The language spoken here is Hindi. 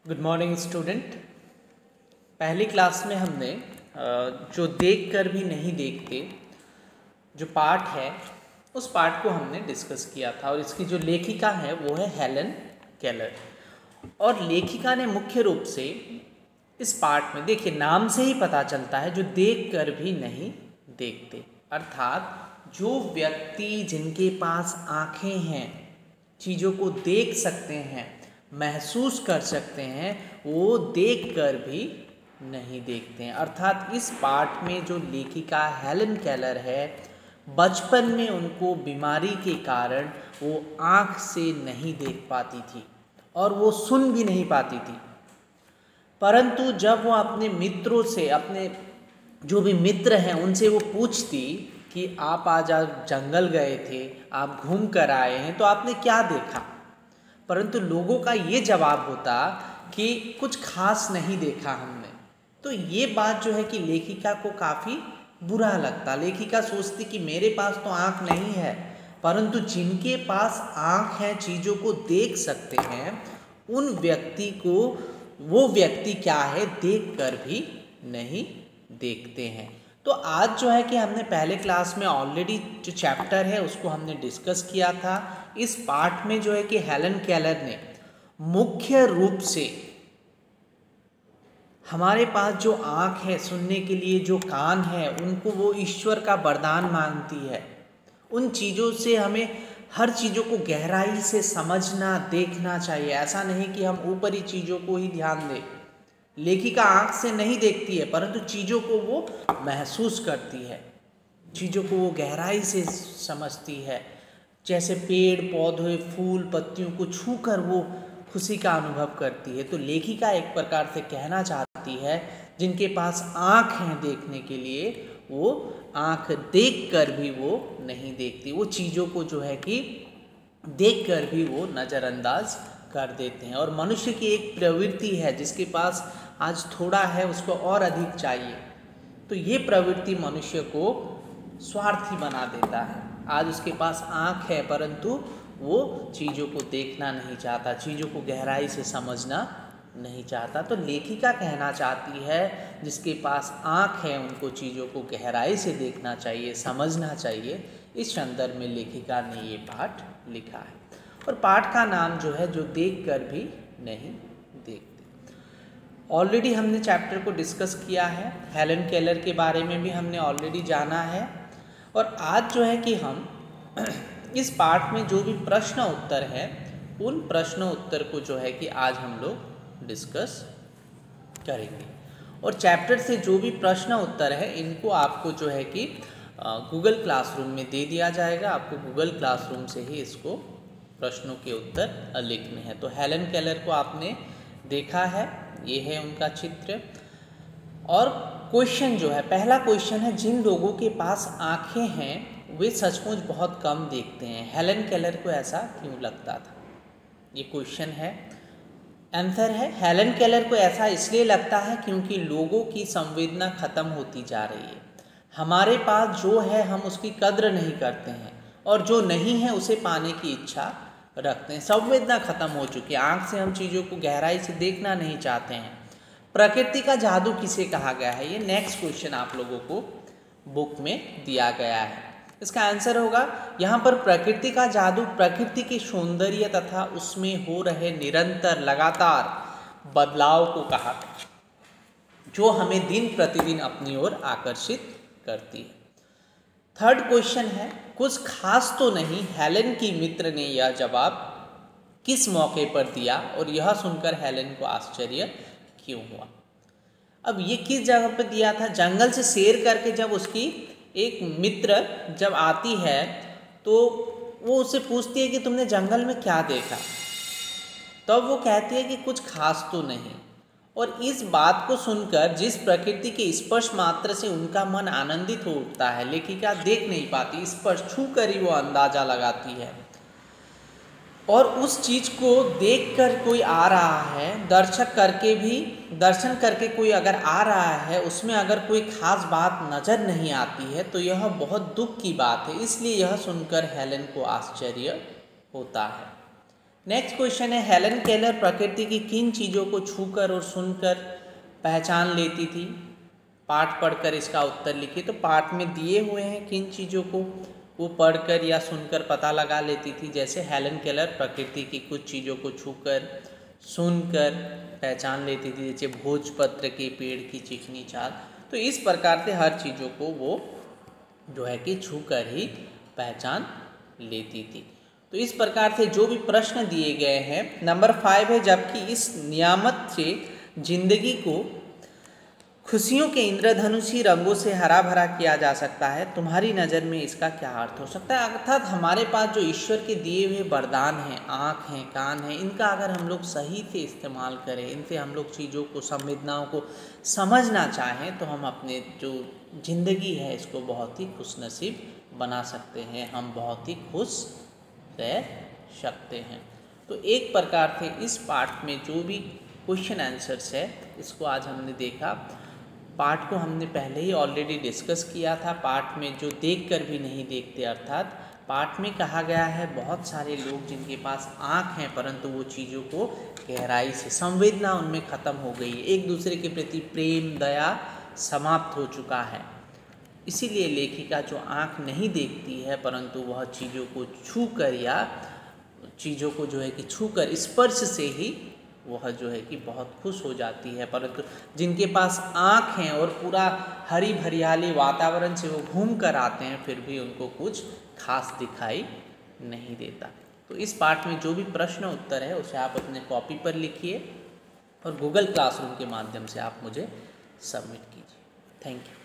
Good morning student. पहली क्लास में हमने जो देखकर भी नहीं देखते जो पार्ट है उस पार्ट को हमने डिस्कस किया था और इसकी जो लेखिका है वो है हेलन केलर। और लेखिका ने मुख्य रूप से इस पार्ट में देखिए नाम से ही पता चलता है जो देखकर भी नहीं देखते, अर्थात जो व्यक्ति जिनके पास आँखें हैं, चीज़ों को देख सकते हैं, महसूस कर सकते हैं, वो देखकर भी नहीं देखते हैं। अर्थात इस पार्ट में जो लेखिका हेलन केलर है, बचपन में उनको बीमारी के कारण वो आँख से नहीं देख पाती थी और वो सुन भी नहीं पाती थी। परंतु जब वो अपने मित्रों से, अपने जो भी मित्र हैं उनसे वो पूछती कि आप आज जंगल गए थे, आप घूम कर आए हैं, तो आपने क्या देखा, परंतु लोगों का ये जवाब होता कि कुछ खास नहीं देखा हमने। तो ये बात जो है कि लेखिका को काफ़ी बुरा लगता। लेखिका सोचती कि मेरे पास तो आँख नहीं है, परंतु जिनके पास आँख है, चीज़ों को देख सकते हैं, उन व्यक्ति को वो व्यक्ति क्या है, देख कर भी नहीं देखते हैं। तो आज जो है कि हमने पहले क्लास में ऑलरेडी जो चैप्टर है उसको हमने डिस्कस किया था। इस पार्ट में जो है कि हेलन केलर ने मुख्य रूप से हमारे पास जो आँख है, सुनने के लिए जो कान है, उनको वो ईश्वर का वरदान मानती है। उन चीज़ों से हमें हर चीज़ों को गहराई से समझना, देखना चाहिए। ऐसा नहीं कि हम ऊपरी चीज़ों को ही ध्यान दें। लेखिका आँख से नहीं देखती है, परंतु चीज़ों को वो महसूस करती है, चीज़ों को वो गहराई से समझती है। जैसे पेड़ पौधे, फूल पत्तियों को छूकर वो खुशी का अनुभव करती है। तो लेखिका एक प्रकार से कहना चाहती है जिनके पास आँख हैं देखने के लिए, वो आँख देख कर भी वो नहीं देखती। वो चीज़ों को जो है कि देख कर भी वो नज़रअंदाज कर देते हैं। और मनुष्य की एक प्रवृत्ति है, जिसके पास आज थोड़ा है उसको और अधिक चाहिए, तो ये प्रवृत्ति मनुष्य को स्वार्थी बना देता है। आज उसके पास आँख है परंतु वो चीज़ों को देखना नहीं चाहता, चीज़ों को गहराई से समझना नहीं चाहता। तो लेखिका कहना चाहती है जिसके पास आँख है उनको चीज़ों को गहराई से देखना चाहिए, समझना चाहिए। इस संदर्भ में लेखिका ने ये पाठ लिखा है। और पाठ का नाम जो है जो देख कर भी नहीं देखते। ऑलरेडी हमने चैप्टर को डिस्कस किया है, हेलन केलर के बारे में भी हमने ऑलरेडी जाना है। और आज जो है कि हम इस पार्ट में जो भी प्रश्न उत्तर है, उन प्रश्न उत्तर को जो है कि आज हम लोग डिस्कस करेंगे। और चैप्टर से जो भी प्रश्न उत्तर है इनको आपको जो है कि गूगल क्लासरूम में दे दिया जाएगा। आपको गूगल क्लासरूम से ही इसको प्रश्नों के उत्तर लिखने हैं। तो हेलन केलर को आपने देखा है, ये है उनका चित्र। और क्वेश्चन जो है, पहला क्वेश्चन है, जिन लोगों के पास आँखें हैं वे सचमुच बहुत कम देखते हैं, हेलन केलर को ऐसा क्यों लगता था? ये क्वेश्चन है। आंसर है, हेलन केलर को ऐसा इसलिए लगता है क्योंकि लोगों की संवेदना खत्म होती जा रही है। हमारे पास जो है हम उसकी कद्र नहीं करते हैं, और जो नहीं है उसे पाने की इच्छा रखते हैं। संवेदना खत्म हो चुकी है, आँख से हम चीज़ों को गहराई से देखना नहीं चाहते हैं। प्रकृति का जादू किसे कहा गया है? ये नेक्स्ट क्वेश्चन आप लोगों को बुक में दिया गया है। इसका आंसर होगा यहाँ पर प्रकृति का जादू प्रकृति के सौंदर्य तथा उसमें हो रहे निरंतर लगातार बदलाव को कहा, जो हमें दिन प्रतिदिन अपनी ओर आकर्षित करती है। थर्ड क्वेश्चन है, कुछ खास तो नहीं, हेलन की मित्र ने यह जवाब किस मौके पर दिया और यह सुनकर हेलन को आश्चर्य क्यों हुआ? अब ये किस जगह पर दिया था? जंगल से सैर करके जब उसकी एक मित्र जब आती है तो वो उससे पूछती है कि तुमने जंगल में क्या देखा? तब वो कहती है कि कुछ खास तो नहीं। और इस बात को सुनकर जिस प्रकृति के स्पर्श मात्र से उनका मन आनंदित हो उठता है, लेखिका देख नहीं पाती, स्पर्श छू कर ही वो अंदाजा लगाती है। और उस चीज़ को देखकर कोई आ रहा है, दर्शन करके कोई अगर आ रहा है, उसमें अगर कोई खास बात नज़र नहीं आती है तो यह बहुत दुख की बात है। इसलिए यह सुनकर हेलन को आश्चर्य होता है। नेक्स्ट क्वेश्चन है, हेलन केलर प्रकृति की किन चीज़ों को छूकर और सुनकर पहचान लेती थी? पाठ पढ़कर इसका उत्तर लिखिए। तो पाठ में दिए हुए हैं किन चीज़ों को वो पढ़कर या सुनकर पता लगा लेती थी। जैसे हेलन केलर प्रकृति की कुछ चीज़ों को छूकर सुनकर पहचान लेती थी, जैसे भोजपत्र के पेड़ की चिकनी चाल। तो इस प्रकार से हर चीज़ों को वो जो है कि छूकर ही पहचान लेती थी। तो इस प्रकार से जो भी प्रश्न दिए गए हैं, नंबर 5 है, जबकि इस नियामत से जिंदगी को खुशियों के इंद्रधनुषी रंगों से हरा भरा किया जा सकता है, तुम्हारी नज़र में इसका क्या अर्थ हो सकता है? अर्थात हमारे पास जो ईश्वर के दिए हुए वरदान हैं, आँख हैं, कान हैं, इनका अगर हम लोग सही से इस्तेमाल करें, इनसे हम लोग चीज़ों को, संवेदनाओं को समझना चाहें, तो हम अपने जो ज़िंदगी है इसको बहुत ही खुशनसीब बना सकते हैं, हम बहुत ही खुश रह सकते हैं। तो एक प्रकार से इस पार्ट में जो भी क्वेश्चन आंसर्स है इसको आज हमने देखा। पार्ट को हमने पहले ही ऑलरेडी डिस्कस किया था। पार्ट में जो देखकर भी नहीं देखते, अर्थात पार्ट में कहा गया है बहुत सारे लोग जिनके पास आँख हैं परंतु वो चीज़ों को गहराई से, संवेदना उनमें ख़त्म हो गई है, एक दूसरे के प्रति प्रेम दया समाप्त हो चुका है। इसीलिए लेखिका जो आँख नहीं देखती है परंतु वह चीज़ों को छूकर या चीज़ों को जो है कि छूकर स्पर्श से ही वह जो है कि बहुत खुश हो जाती है। परंतु जिनके पास आँख हैं और पूरा हरी भरियाली वातावरण से वो घूम कर आते हैं फिर भी उनको कुछ खास दिखाई नहीं देता। तो इस पार्ट में जो भी प्रश्न उत्तर है उसे आप अपने कॉपी पर लिखिए और गूगल क्लासरूम के माध्यम से आप मुझे सबमिट कीजिए। Thank you.